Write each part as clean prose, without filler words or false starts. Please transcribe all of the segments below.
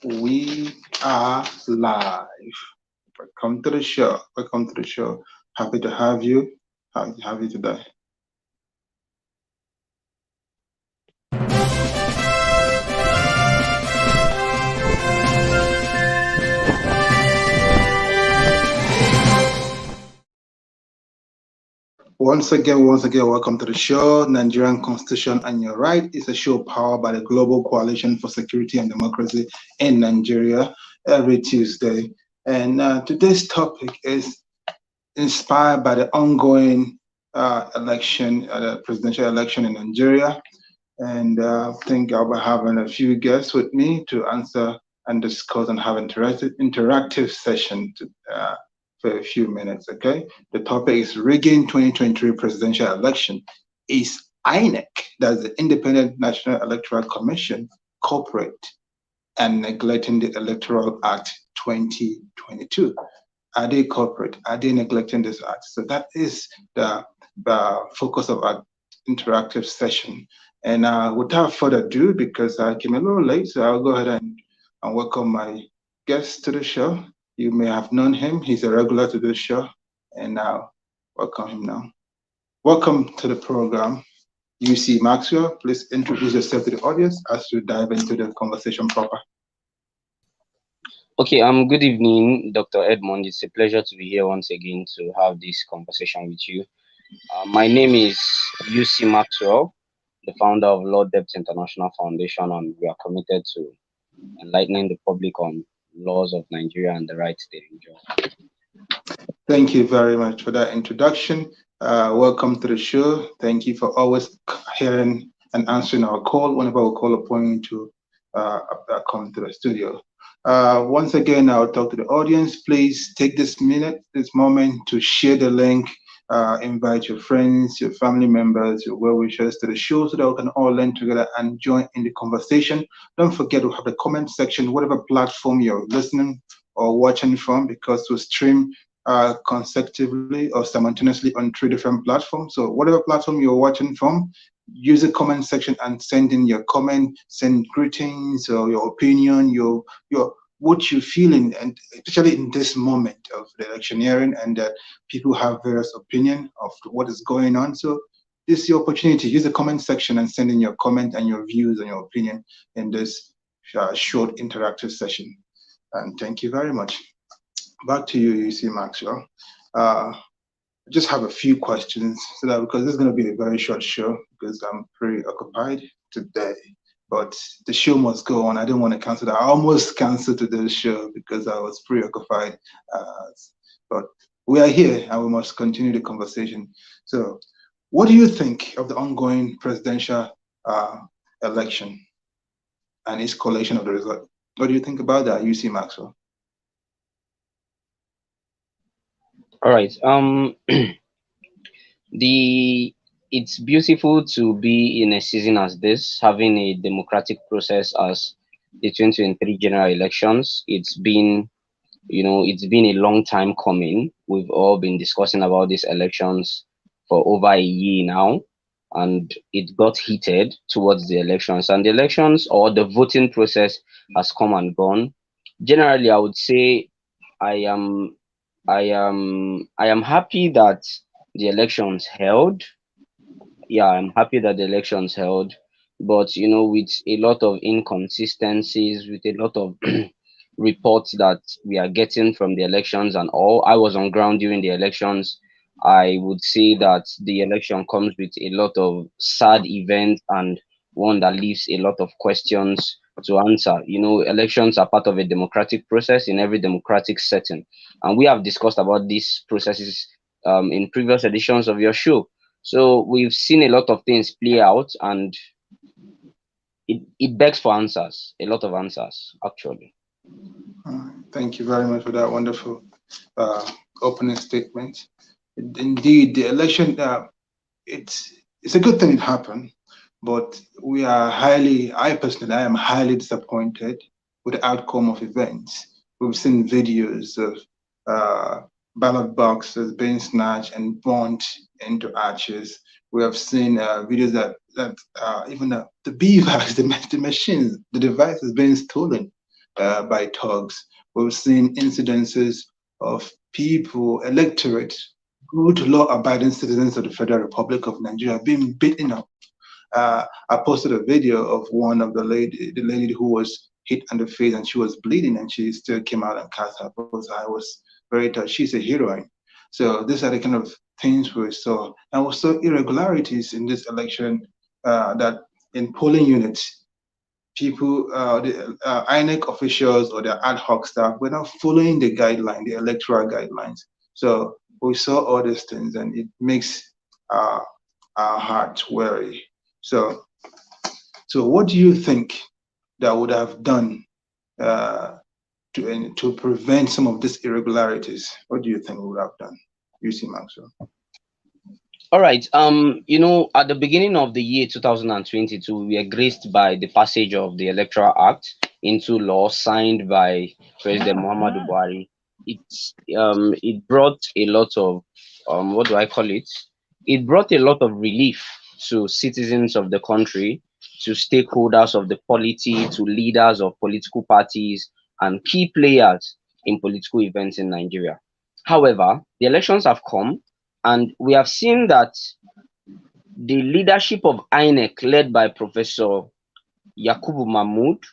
We are live. Welcome to the show. Welcome to the show. Happy to have you. Happy to have you today. Once again, welcome to the show. Nigerian Constitution and Your Right is a show powered by the Global Coalition for Security and Democracy in Nigeria every Tuesday. And today's topic is inspired by the ongoing election, the presidential election in Nigeria. And I think I'll be having a few guests with me to answer and discuss and have interactive session for a few minutes, okay? The topic is rigging 2023 presidential election. Is INEC, that's the Independent National Electoral Commission, culprit and neglecting the Electoral Act 2022? Are they culprit? Are they neglecting this act? So that is the focus of our interactive session. And without further ado, because I came a little late, so I'll go ahead and welcome my guest to the show. You may have known him. He's a regular to the show. And now, welcome him now. Welcome to the program, UC Maxwell. Please introduce yourself to the audience as we dive into the conversation proper. Okay, good evening, Dr. Edmond. It's a pleasure to be here once again to have this conversation with you. My name is UC Maxwell, the founder of Law Depth International Foundation, and we are committed to enlightening the public on laws of Nigeria and the rights they enjoy. Thank you very much for that introduction. Welcome to the show. Thank you for always hearing and answering our call whenever we call upon you to come to the studio. Once again, I'll talk to the audience. Please take this moment to share the link, invite your friends, your family members, your well-wishers to the show so that we can all learn together and join in the conversation. Don't forget to have the comment section, whatever platform you're listening or watching from, because we stream consecutively or simultaneously on 3 different platforms. So whatever platform you're watching from, use the comment section and send in your comment, send greetings or your opinion, your what you're feeling, and especially in this moment of the electioneering, and that people have various opinion of what is going on. So this is your opportunity. Use the comment section and send in your comment and your views and your opinion in this short interactive session. And thank you very much. Back to you, UC Maxwell. I just have a few questions so that, because this is going to be a very short show because I'm pretty occupied today, but the show must go on. I didn't want to cancel that. I almost canceled today's show because I was preoccupied. But we are here and we must continue the conversation. So what do you think of the ongoing presidential election and its collation of the result? What do you think about that, UC Maxwell? All right. It's beautiful to be in a season as this, having a democratic process as the 2023 general elections. It's been a long time coming. We've all been discussing about these elections for over a year now, and it got heated towards the elections. And the elections, or the voting process, has come and gone. Generally, I would say I am happy that the elections held. Yeah, I'm happy that the elections held, but with a lot of inconsistencies, with a lot of reports that we are getting from the elections and all. I was on ground during the elections. I would say that the election comes with a lot of sad events and one that leaves a lot of questions to answer. Elections are part of a democratic process in every democratic setting, and we have discussed about these processes in previous editions of your show. So we've seen a lot of things play out, and it begs for answers, a lot of answers, actually. Thank you very much for that wonderful opening statement. Indeed, the election, it's a good thing it happened, but I personally am highly disappointed with the outcome of events. We've seen videos of ballot boxes being snatched and burnt into ashes. We have seen videos that even the beavers, the machines, the devices being stolen. by thugs. We've seen incidences of people, electorate, good law-abiding citizens of the Federal Republic of Nigeria being beaten up. I posted a video of one of the lady who was hit on the face and she was bleeding and she still came out and cast her pose. I was very touched. She's a heroine. So these are the kind of things we saw. And we saw irregularities in this election that in polling units, people, the INEC officials or the ad hoc staff were not following the guideline, the electoral guidelines. So we saw all these things and it makes uh, our hearts weary. So, so what do you think that would have done to prevent some of these irregularities? What do you think we would have done? You see, Maxwell. All right. At the beginning of the year 2022, we were graced by the passage of the Electoral Act into law, signed by President Muhammadu Buhari. It brought a lot of what do I call it? It brought a lot of relief to citizens of the country, to stakeholders of the polity, to leaders of political parties, and key players in political events in Nigeria. However, the elections have come, and we have seen that the leadership of INEC, led by Professor Yakubu Mahmood,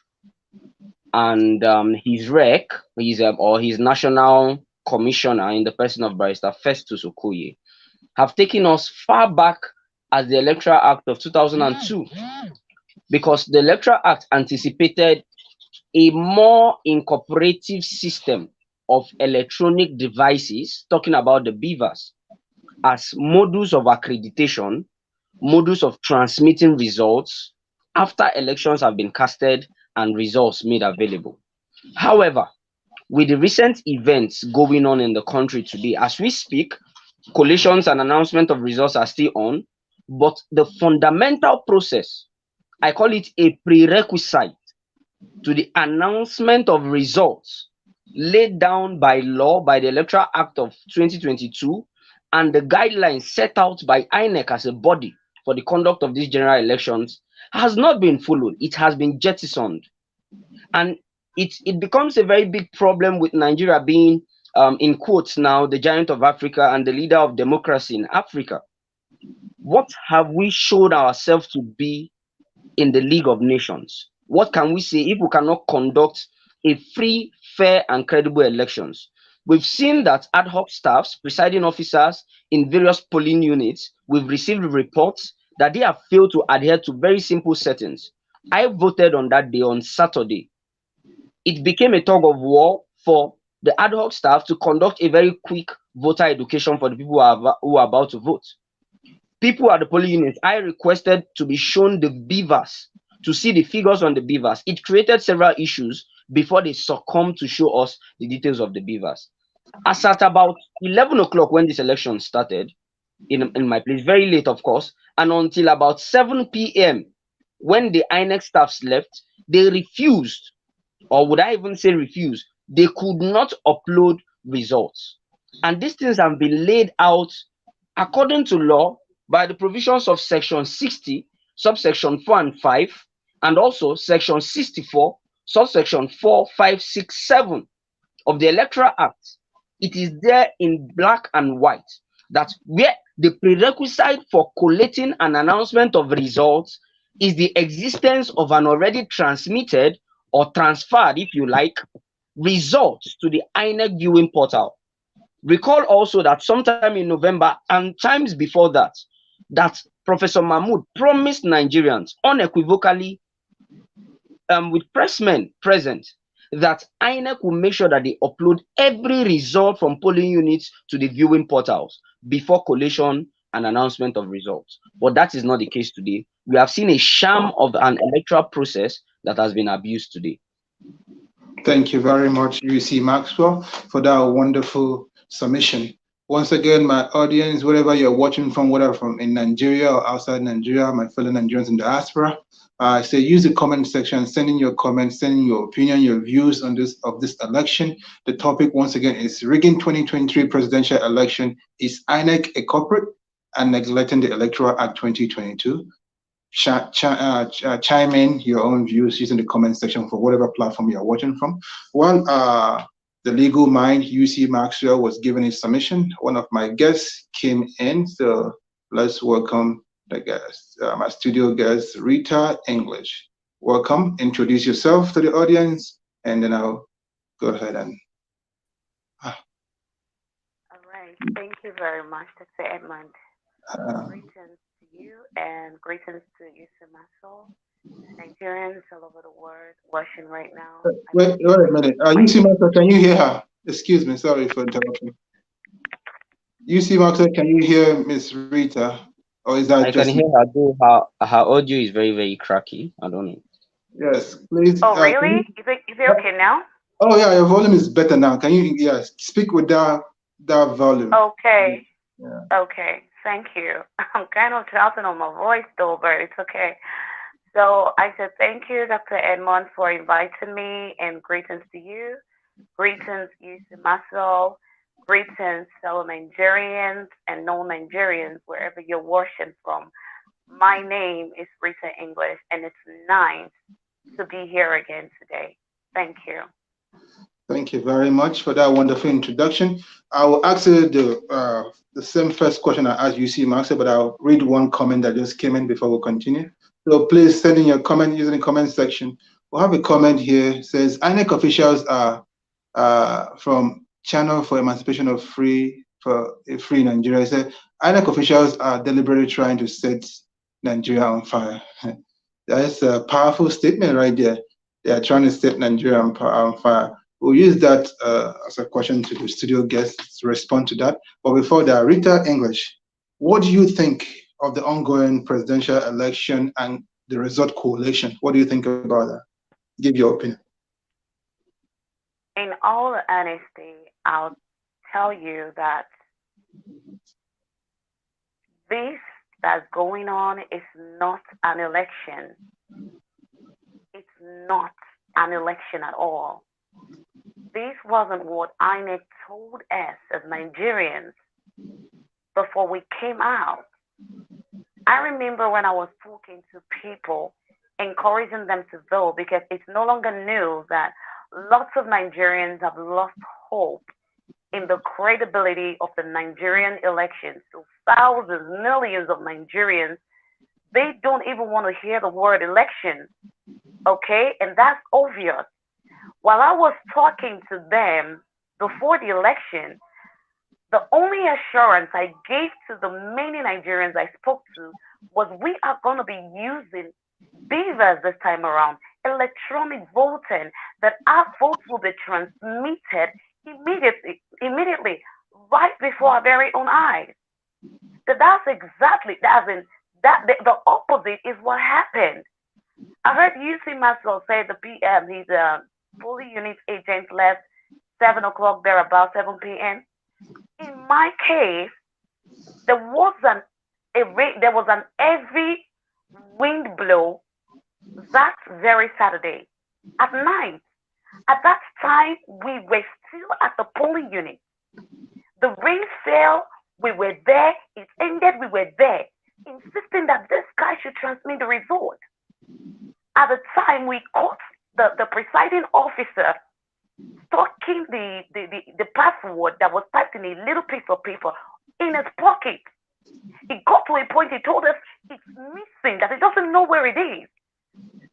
and his REC, his national commissioner in the person of Barrister Festus Okoye, have taken us far back as the Electoral Act of 2002, because the Electoral Act anticipated a more incorporative system of electronic devices, talking about the BVAS, as modus of accreditation, modus of transmitting results after elections have been casted and results made available. However, with the recent events going on in the country today, as we speak, collations and announcement of results are still on, but the fundamental process, I call it a prerequisite to the announcement of results laid down by law, by the Electoral Act of 2022, and the guidelines set out by INEC as a body for the conduct of these general elections, has not been followed. It has been jettisoned. And it becomes a very big problem with Nigeria being, in quotes now, the giant of Africa and the leader of democracy in Africa. What have we shown ourselves to be in the League of Nations? What can we say if we cannot conduct a free, fair, and credible elections? We've seen that ad hoc staffs, presiding officers in various polling units, we've received reports that they have failed to adhere to very simple settings. I voted on that day, on Saturday. It became a tug of war for the ad hoc staff to conduct a very quick voter education for the people who are about to vote. People at the polling units, I requested to be shown the BVAS, to see the figures on the BVAS. It created several issues before they succumbed to show us the details of the BVAS. As at about 11 o'clock when this election started, in my place, very late of course, and until about 7 p.m. when the INEC staffs left, they refused, or would I even say refused, they could not upload results. And these things have been laid out according to law by the provisions of section 60, subsection 4 and 5, and also section 64, subsection 4, 5, 6, 7 of the Electoral Act. It is there in black and white that where the prerequisite for collating an announcement of results is the existence of an already transmitted or transferred, if you like, results to the INEC viewing portal. Recall also that sometime in November and times before that, that Professor Mahmoud promised Nigerians unequivocally, with pressmen present, that INEC will make sure that they upload every result from polling units to the viewing portals before collation and announcement of results. But that is not the case today. We have seen a sham of an electoral process that has been abused today. Thank you very much, UC Maxwell, for that wonderful submission. Once again, my audience, wherever you're watching from, whether from in Nigeria or outside Nigeria, my fellow Nigerians in the diaspora, I say use the comment section, send in your comments, send in your opinion, your views on this election. The topic once again is rigging 2023 presidential election. Is INEC a culprit and neglecting the Electoral Act 2022? chime in your own views using the comment section for whatever platform you're watching from. While the legal mind, UC Maxwell, was giving his submission, one of my guests came in. So let's welcome the guest, my studio guest, Rita English. Welcome. Introduce yourself to the audience, and then I'll go ahead and. All right. Thank you very much, Dr. Edmond. Uh, Greetings to you and greetings to you, Samaso, Nigerians all over the world watching right now. I wait believe a minute. UC Maxwell, can you hear her? Excuse me. Sorry for interrupting. UC Maxwell, can you hear Miss Rita? Or is that I can just hear me? her, though her audio is very, very cracky. I don't know. Yes, please. Oh, Can really? you, Is it okay now? oh yeah, your volume is better now. Can you, yes, speak with that volume? Okay. Yeah. Okay. Thank you. I'm kind of shouting on my voice though, but it's okay. So I said thank you, Dr. Edmond, for inviting me, and greetings to you. Greetings, Yusuf Muscle. Greetings, fellow Nigerians and non-Nigerians, wherever you're watching from. My name is Rita English, and it's nice to be here again today. Thank you. Thank you very much for that wonderful introduction. I will ask you the same first question I asked UC Maxwell, but I'll read one comment that just came in before we continue. So please send in your comment using the comment section. We'll have a comment here. It says INEC officials are from Channel for Emancipation of Free for a Free Nigeria. It said INEC officials are deliberately trying to set Nigeria on fire. That's a powerful statement right there. They are trying to set Nigeria on fire. We'll use that as a question to the studio guests to respond to that. But before that, Rita English, what do you think of the ongoing presidential election and the result coalition? What do you think about that? Give your opinion. In all honesty, I'll tell you that this that's going on is not an election. It's not an election at all. This wasn't what INEC told us as Nigerians before we came out. I remember when I was talking to people, encouraging them to vote because it's no longer new that lots of Nigerians have lost hope in the credibility of the Nigerian elections. So thousands, millions of Nigerians, they don't even want to hear the word election. Okay? And that's obvious. While I was talking to them before the election, the only assurance I gave to the many Nigerians I spoke to was we are going to be using beavers this time around, electronic voting, that our votes will be transmitted immediately, right before our very own eyes. That's exactly that's in that the opposite is what happened. I heard UC Maxwell say the PM his fully unit agent left 7 o'clock there about 7 p.m. In my case, there was there was an heavy wind blow that very Saturday at night. At that time, we were still at the polling unit. The rain fell, we were there, it ended, we were there, insisting that this guy should transmit the result. At the time, we caught the presiding officer stalking the password that was typed in a little piece of paper in his pocket. It got to a point he told us it's missing, that he doesn't know where it is.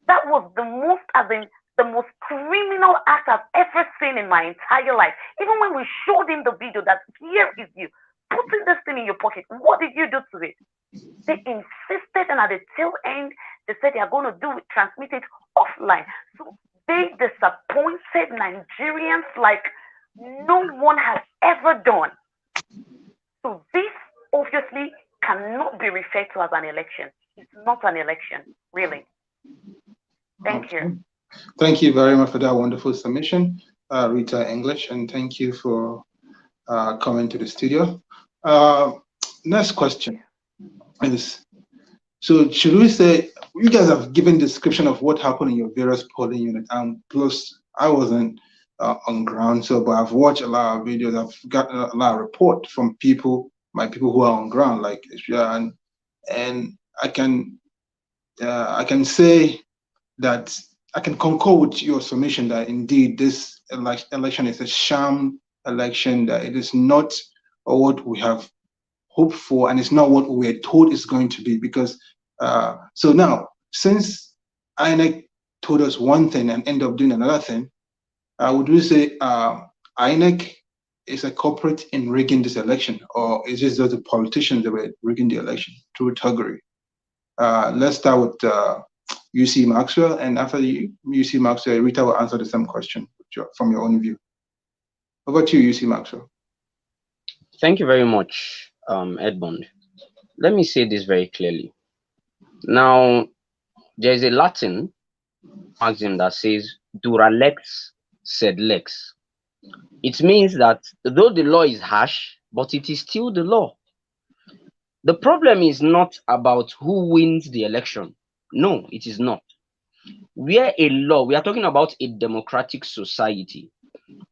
That was the most criminal act I've ever seen in my entire life. Even when we showed him the video that here is you putting this thing in your pocket, what did you do to it? They insisted, and at the tail end, they said they are going to do it, transmit it offline. So they disappointed Nigerians like no one has ever done. So this obviously cannot be referred to as an election. It's not an election, really. Thank you. Okay. Thank you very much for that wonderful submission, Rita English, and thank you for coming to the studio. Next question is, so should we say, you guys have given description of what happened in your various polling units, and plus I wasn't on ground, so but I've watched a lot of videos, I've gotten a lot of report from people, my people who are on ground, like and I can I can say that I can concur with your submission that indeed this election is a sham election, that it is not what we have hoped for, and it's not what we were told it's going to be. Because so now, since INEC told us one thing and end up doing another thing, would we say INEC is a culprit in rigging this election, or is it just the politicians that were rigging the election through thuggery? Let's start with UC Maxwell, and after UC Maxwell, Rita will answer the same question from your own view. Over to you, UC Maxwell. Thank you very much, Edmond. Let me say this very clearly. Now, there is a Latin maxim that says, dura lex sed lex. It means that though the law is harsh, but it is still the law. The problem is not about who wins the election. No, it is not. Where a law, we are talking about a democratic society,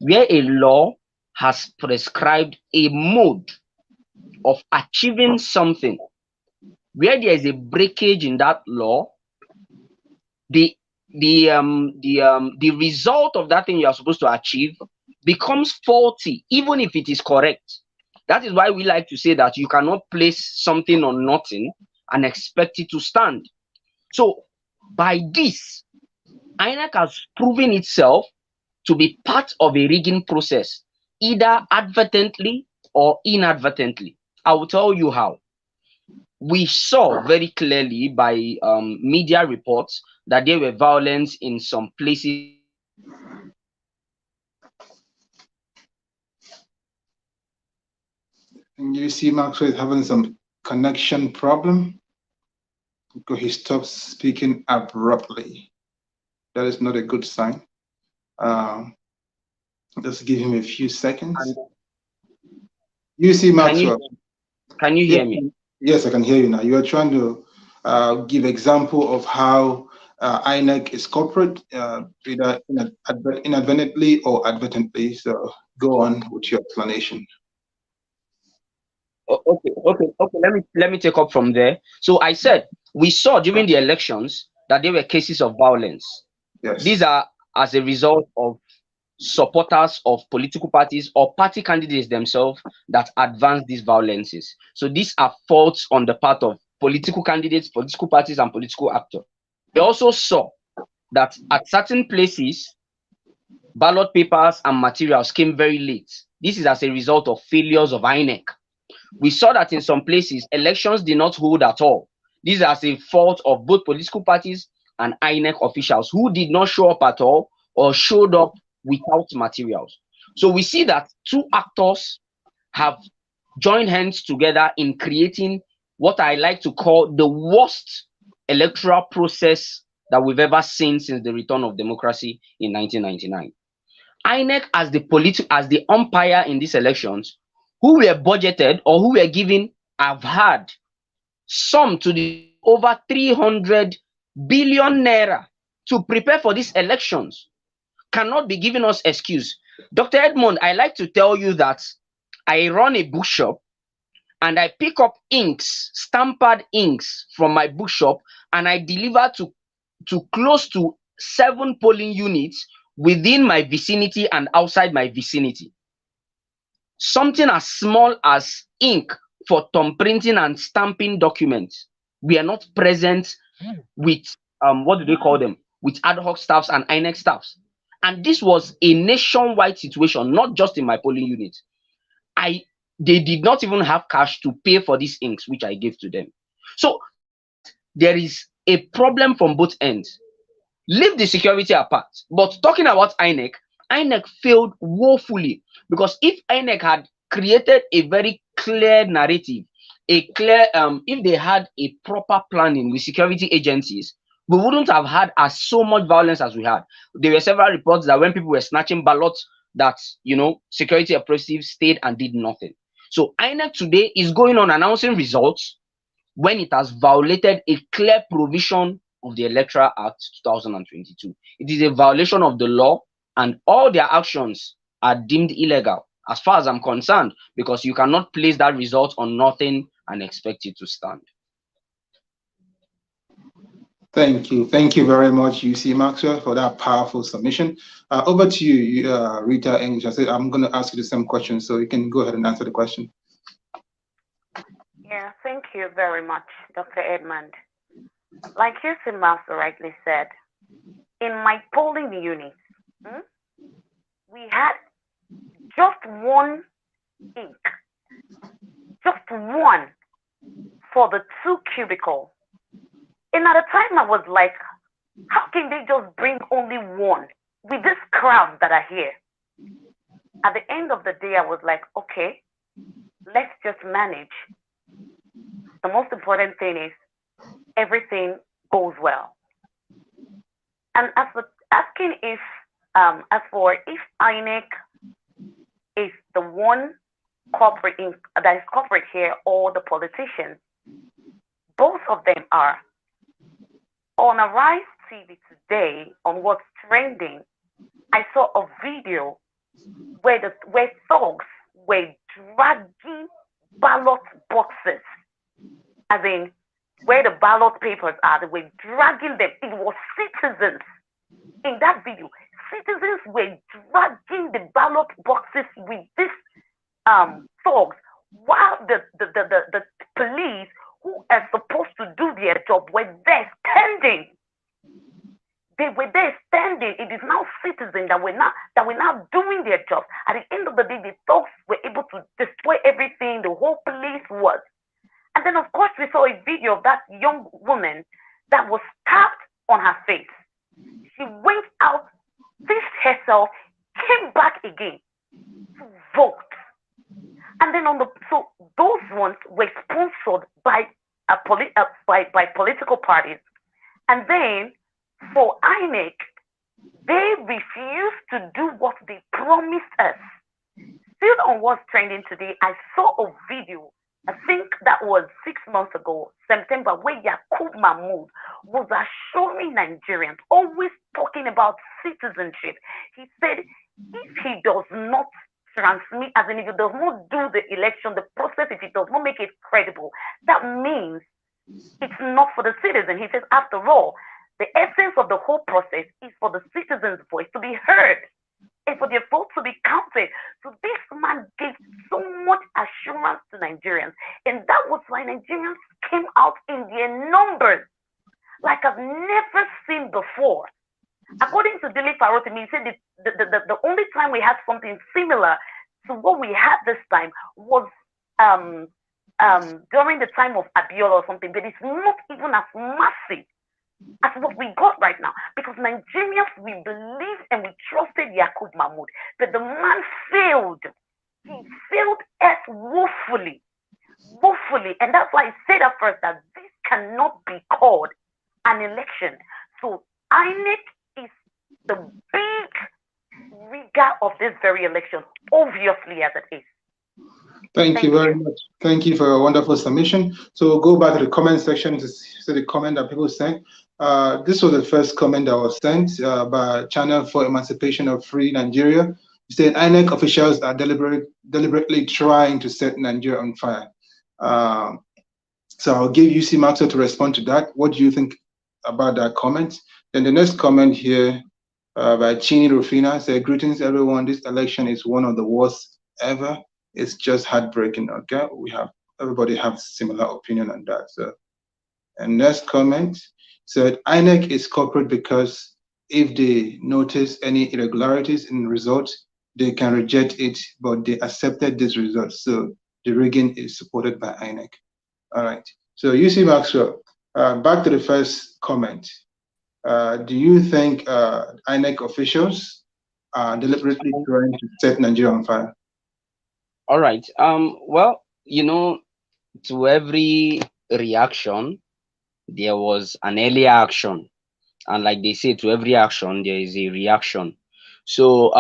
where a law has prescribed a mode of achieving something, where there is a breakage in that law, the result of that thing you are supposed to achieve becomes faulty, even if it is correct. That is why we like to say that you cannot place something on nothing and expect it to stand. So by this, INEC has proven itself to be part of a rigging process, either advertently or inadvertently. I will tell you how. We saw very clearly by media reports that there were violence in some places. And you see Maxwell is having some connection problem because he stops speaking abruptly. That is not a good sign. Just give him a few seconds. You see Maxwell. Can you hear me? Yes, I can hear you now. You are trying to give example of how INEC is culprit, either inadvertently or advertently. So go on with your explanation. Okay. Let me take up from there. So I said we saw during the elections that there were cases of violence. Yes. These are as a result of supporters of political parties or party candidates themselves that advance these violences. So these are faults on the part of political candidates, political parties, and political actors. We also saw that at certain places, ballot papers and materials came very late. This is as a result of failures of INEC. We saw that in some places, elections did not hold at all. This is as a fault of both political parties and INEC officials who did not show up at all or showed up without materials. So we see that two actors have joined hands together in creating what I like to call the worst electoral process that we've ever seen since the return of democracy in 1999. INEC as the umpire in these elections, who were budgeted or who were given, have had some to the over 300 billion naira to prepare for these elections, cannot be giving us excuse. Dr. Edmond, I like to tell you that I run a bookshop and I pick up inks, stamped inks from my bookshop, and I deliver to close to 7 polling units within my vicinity and outside my vicinity. Something as small as ink for thumb printing and stamping documents. We are not present with what do they call them? With ad hoc staffs and INEC staffs. And this was a nationwide situation, not just in my polling unit. They did not even have cash to pay for these inks, which I gave to them. So there is a problem from both ends. Leave the security apart. But talking about INEC, INEC failed woefully, because if INEC had created a very clear narrative, if they had a proper planning with security agencies, we wouldn't have had so much violence as we had. There were several reports that when people were snatching ballots, that security operatives stayed and did nothing. So INEC today is going on announcing results when it has violated a clear provision of the Electoral Act 2022. It is a violation of the law, and all their actions are deemed illegal as far as I'm concerned, because you cannot place that result on nothing and expect it to stand. Thank you. Thank you very much, UC Maxwell, for that powerful submission. Over to you, Rita English. I said I'm going to ask you the same question, so you can go ahead and answer the question. Yeah, thank you very much, Dr. Edmond. Like UC Maxwell rightly said, in my polling unit, we had just one ink, just one for the 2 cubicle. And at the time I was like, how can they just bring only one with this crowd that are here? At the end of the day, I was like, okay, let's just manage. The most important thing is everything goes well. And as for asking if INEC is the one corporate that is corporate here or the politicians, both of them are. On a Rise TV today, on what's trending, I saw a video where thugs were dragging ballot boxes, as in where the ballot papers are. They were dragging them. It was citizens in that video. Citizens were dragging the ballot boxes with these thugs, while the police, who are supposed to do their job, were there standing. They were there standing. It is now citizens that were now doing their job. At the end of the day, the thugs were able to destroy everything. The whole police was. And then, of course, we saw a video of that young woman that was stabbed on her face. She went out, fixed herself, came back again to vote. And then so those ones were sponsored by by political parties. And then for INEC, they refused to do what they promised us. Still on what's trending today, I saw a video, I think that was 6 months ago, September, where Yakub Mahmoud was assuring Nigerians, always talking about citizenship. He said if he does not transmit, as in if he does not do the election, the process, if he does not make it credible, that means it's not for the citizen. He says, after all, the essence of the whole process is for the citizen's voice to be heard and for their vote to be counted. So this man gave so much assurance to Nigerians. And that was why Nigerians came out in their numbers like I've never seen before. According to Dilip Farotimi, he said the only time we had something similar to what we had this time was during the time of Abiola or something, but it's not even as massive as what we got right now, because Nigerians, we believed and we trusted Yakub Mahmoud, but the man failed. He failed us woefully, and that's why I said at first that this cannot be called an election. So INEC is the big rigor of this very election, obviously, as it is. Thank you very much. Thank you for a wonderful submission. So we'll go back to the comment section to see the comment that people sent. This was the first comment that was sent by Channel for Emancipation of Free Nigeria. He said INEC officials are deliberately trying to set Nigeria on fire. So I'll give UC Maxwell to respond to that. What do you think about that comment? Then the next comment here by Chini Rufina said, greetings everyone, this election is one of the worst ever. It's just heartbreaking. Okay, everybody have similar opinion on that. So, and next comment said INEC is corporate because if they notice any irregularities in results, they can reject it, but they accepted this result. So the rigging is supported by INEC. All right. So UC Maxwell, back to the first comment. Do you think INEC officials are deliberately trying to set Nigeria on fire? All right. Well, to every reaction, there was an earlier action. And like they say, to every action, there is a reaction. So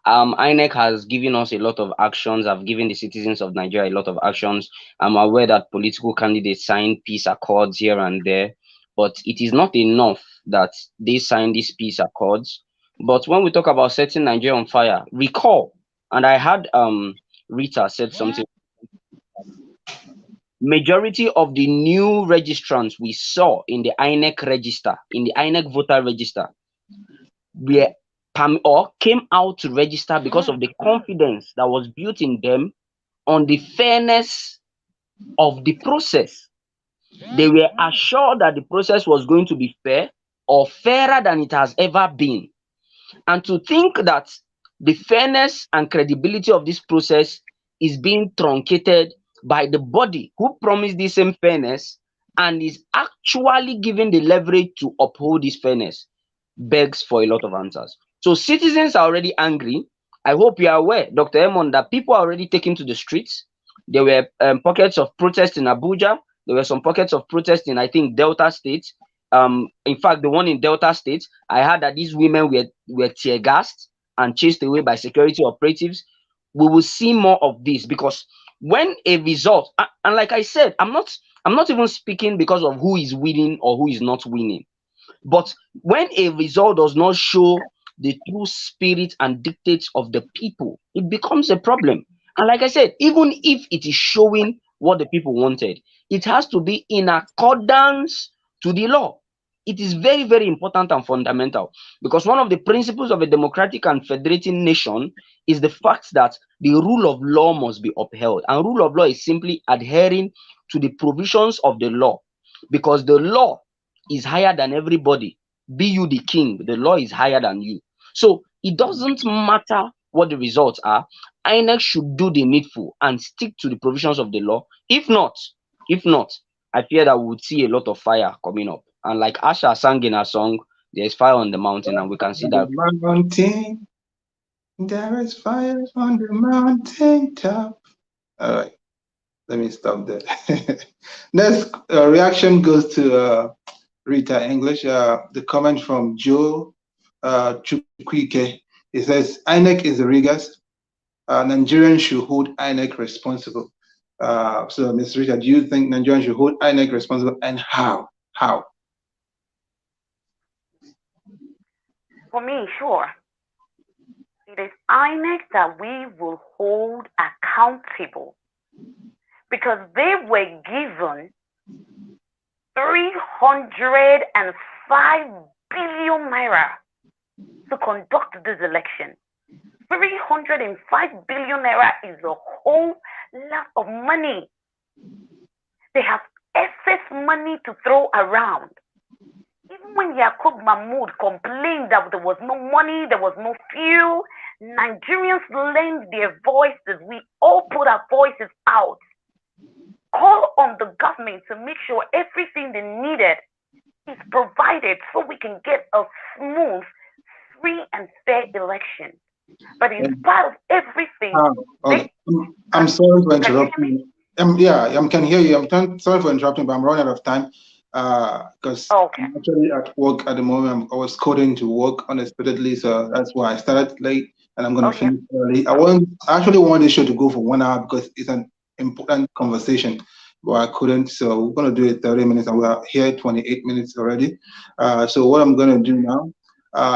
INEC has given us a lot of actions. I've given the citizens of Nigeria a lot of actions. I'm aware that political candidates signed peace accords here and there, but it is not enough that they signed these peace accords. But when we talk about setting Nigeria on fire, recall, and I had Rita said something. majority of the new registrants we saw in the INEC register, in the INEC voter register, were or came out to register because of the confidence that was built in them on the fairness of the process. They were assured that the process was going to be fair or fairer than it has ever been. And to think that the fairness and credibility of this process is being truncated by the body who promised the same fairness and is actually given the leverage to uphold this fairness begs for a lot of answers. So citizens are already angry. I hope you are aware, Dr. Edmond, that people are already taking to the streets. There were pockets of protest in Abuja. There were some pockets of protest in, I think, Delta State. In fact, the one in Delta State, I heard that these women were tear gassed and chased away by security operatives. We will see more of this, because when a result, and like I said, I'm not even speaking because of who is winning or who is not winning. But when a result does not show the true spirit and dictates of the people, it becomes a problem. And like I said, even if it is showing what the people wanted, it has to be in accordance to the law. It is very, very important and fundamental, because one of the principles of a democratic and federating nation is the fact that the rule of law must be upheld. And rule of law is simply adhering to the provisions of the law, because the law is higher than everybody. Be you the king, the law is higher than you. So it doesn't matter what the results are. INEC should do the needful and stick to the provisions of the law. If not, I fear that we would see a lot of fire coming up. And like Asha sang in her song, there is fire on the mountain, and we can see that. Mountain, there is fire on the mountain top. All right, let me stop there. Next reaction goes to Rita English. The comment from Joe Chukwike. He says, INEC is rigorous. Nigerians should hold INEC responsible. So, Ms. Rita, do you think Nigerians should hold INEC responsible, and how? How? For me, sure. It is INEC that we will hold accountable, because they were given 305 billion naira to conduct this election. 305 billion naira is a whole lot of money. They have excess money to throw around. Even when Yakub Mahmoud complained that there was no money, there was no fuel, Nigerians lent their voices. We all put our voices out. Call on the government to make sure everything they needed is provided so we can get a smooth, free, and fair election. But in spite of everything, I'm sorry for interrupting. I can hear you. I'm sorry for interrupting, but I'm running out of time because I'm actually at work at the moment. I was coding to work unexpectedly, so that's why I started late, and I'm going to finish early. I actually wanted the show to go for 1 hour because it's an important conversation, but I couldn't. So we're going to do it 30 minutes, and we're here 28 minutes already. So what I'm going to do now,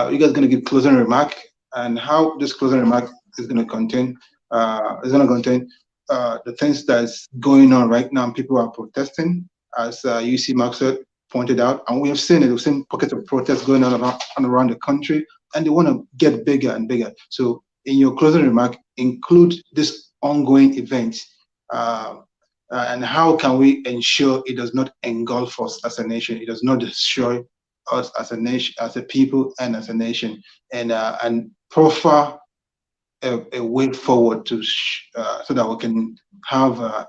you guys are going to give closing remark, and how this closing remark is going to contain the things that's going on right now. People are protesting, as UC Maxwell pointed out, and we have seen it. We've seen pockets of protests going on around the country, and they want to get bigger and bigger. So in your closing remark, include this ongoing event, and how can we ensure it does not engulf us as a nation, it does not destroy us as a nation, as a people, and as a nation, and proffer a way forward to so that we can have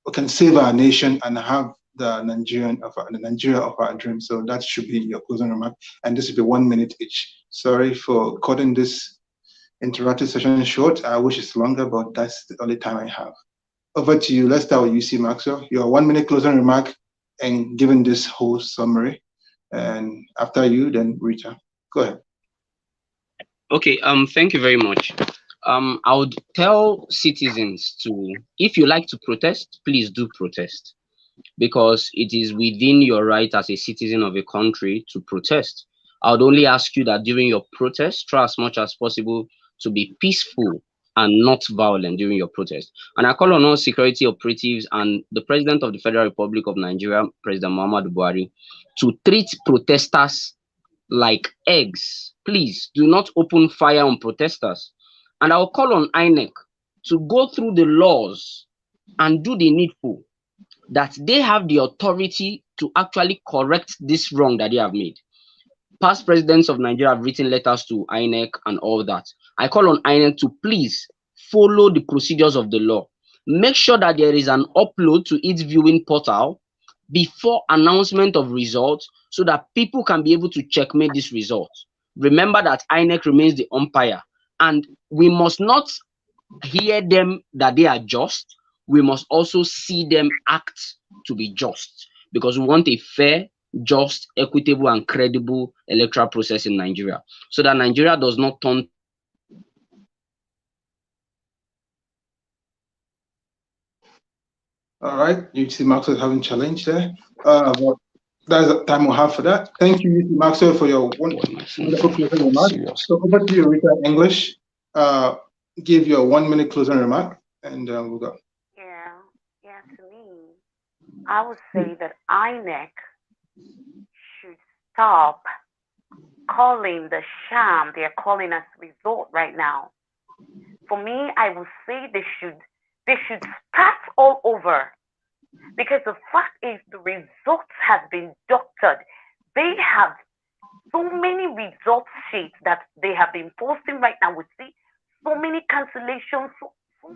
we can save our nation and have the Nigeria of our dreams. So that should be your closing remark, and this will be 1 minute each. Sorry for cutting this interactive session short. I wish it's longer, but that's the only time I have. Over to you. Let's start with UC Maxwell. Your 1 minute closing remark and giving this whole summary. And after you, then Rita. Go ahead. Okay, thank you very much. I would tell citizens to, if you like to protest, please do protest, because it is within your right as a citizen of a country to protest. I would only ask you that during your protest, try as much as possible to be peaceful and not violent during your protest. And I call on all security operatives and the President of the Federal Republic of Nigeria, President Muhammadu Buhari, to treat protesters like eggs. Please do not open fire on protesters. And I'll call on INEC to go through the laws and do the needful, that they have the authority to actually correct this wrong that they have made. Past presidents of Nigeria have written letters to INEC and all that. I call on INEC to please follow the procedures of the law. Make sure that there is an upload to its viewing portal before announcement of results so that people can be able to checkmate this result. Remember that INEC remains the umpire, and we must not hear them that they are just. We must also see them act to be just, because we want a fair, just, equitable, and credible electoral process in Nigeria, so that Nigeria does not turn. All right, UT Maxwell having challenge there. But that's the time we'll have for that. Thank you, UT Maxwell, for your wonderful closing remark. So over to you, Rita English. Give your 1 minute closing remark, and we'll go. Yeah, to me, I would say that INEC should stop calling the sham they're calling us result right now. For me, I would say they should start all over, because the fact is the results have been doctored. They have so many result sheets that they have been posting right now. We see so many cancellations, so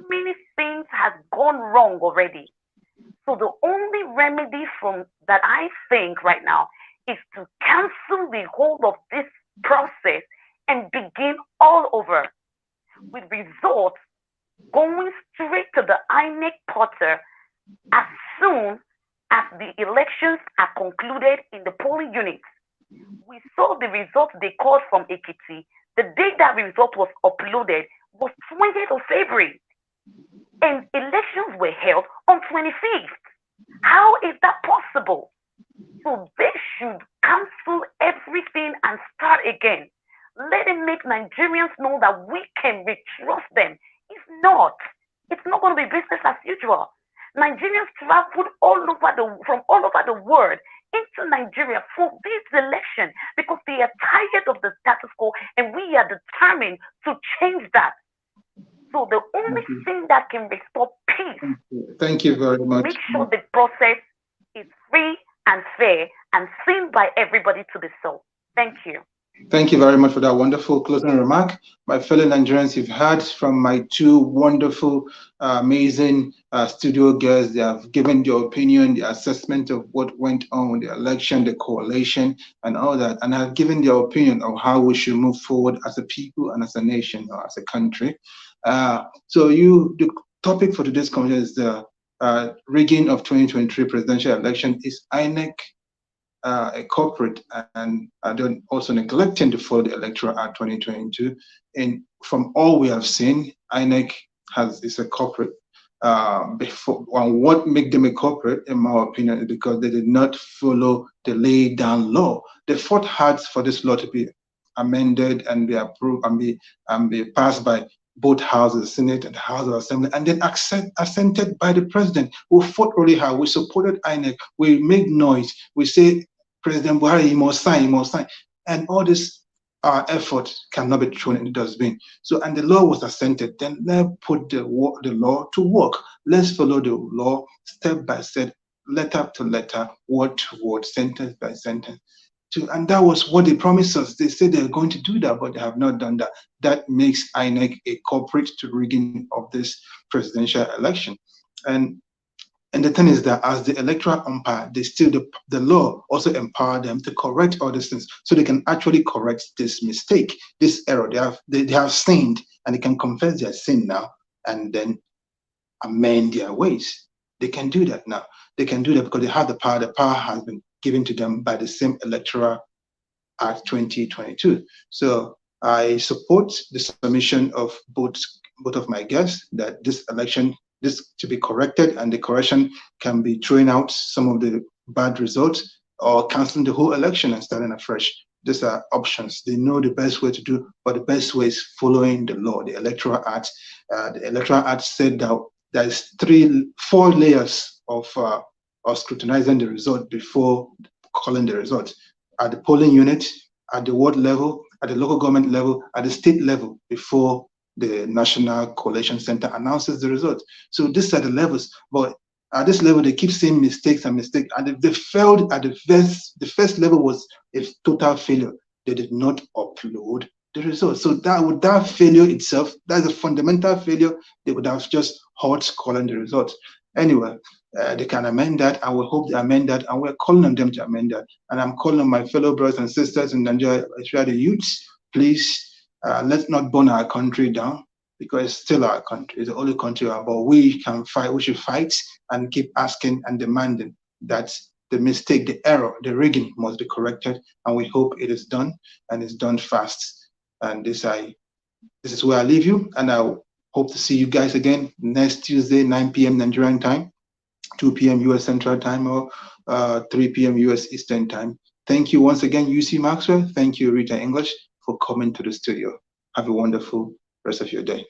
many things have gone wrong already. So the only remedy from that I think right now is to cancel the whole of this process and begin all over with results going straight to the INEC portal as soon as the elections are concluded in the polling units. We saw the results they called from Ekiti. The day that result was uploaded was 20th of February, and elections were held on 25th. How is that possible? So they should cancel everything and start again. Let them make Nigerians know that we can trust them. If not, it's not going to be business as usual. Nigerians traveled from all over the world into Nigeria for this election because they are tired of the status quo, and we are determined to change that. So the only thing that can restore peace. Thank you very much. Make sure the process is free and fair and seen by everybody to the soul. Thank you. Thank you very much for that wonderful closing remark. My fellow Nigerians, you've heard from my two wonderful, amazing studio guests. They have given their opinion, the assessment of what went on with the election, the coalition, and all that, and have given their opinion of how we should move forward as a people and as a nation or as a country. So the topic for today's conversation is the rigging of 2023 presidential election. Is INEC a culprit, and also neglecting to follow the Electoral Act 2022. And from all we have seen, INEC is a culprit. And what makes them a culprit, in my opinion, is because they did not follow the laid down law. They fought hard for this law to be amended and be approved and be passed by both houses, the Senate and the House of Assembly, and then assented by the president, who fought really hard. We supported INEC. We made noise. We say, President Buhari, you must sign, you must sign. And all this effort cannot be thrown in the dustbin. So, and the law was assented. Then let's put the law to work. Let's follow the law step by step, letter to letter, word to word, sentence by sentence. And that was what they promised us. They said they're going to do that, but they have not done that. That makes INEC a culprit to rigging of this presidential election. And the thing is that as the electoral umpire, the law also empower them to correct all these things, so they can actually correct this mistake, this error. They have sinned, and they can confess their sin now and then amend their ways. They can do that now. They can do that because they have the power. The power has been given to them by the same Electoral Act 2022. So I support the submission of both of my guests that this election, this to be corrected, and the correction can be throwing out some of the bad results or canceling the whole election and starting afresh. These are options. They know the best way to do, but the best way is following the law, the Electoral Act. The Electoral Act said that there's 4 layers of scrutinizing the result before calling the result. At the polling unit, at the ward level, at the local government level, at the state level, before the National Collation Center announces the result. So these are the levels, but at this level, they keep saying mistakes and mistakes, and they failed at the first level was a total failure. They did not upload the results. So that failure itself, that's a fundamental failure. They would have just halt calling the results. Anyway, they can amend that, and we hope they amend that, and we're calling on them to amend that. And I'm calling on my fellow brothers and sisters in Nigeria, especially the youths, please, let's not burn our country down, because it's still our country. It's the only country but we can fight. We should fight and keep asking and demanding that the mistake, the error, the rigging must be corrected. And we hope it is done, and it's done fast. And this is where I leave you. And I hope to see you guys again next Tuesday, 9 p.m. Nigerian time, 2 p.m. US Central Time, or 3 p.m. US Eastern Time. Thank you once again, UC Maxwell. Thank you, Rita English, for coming to the studio. Have a wonderful rest of your day.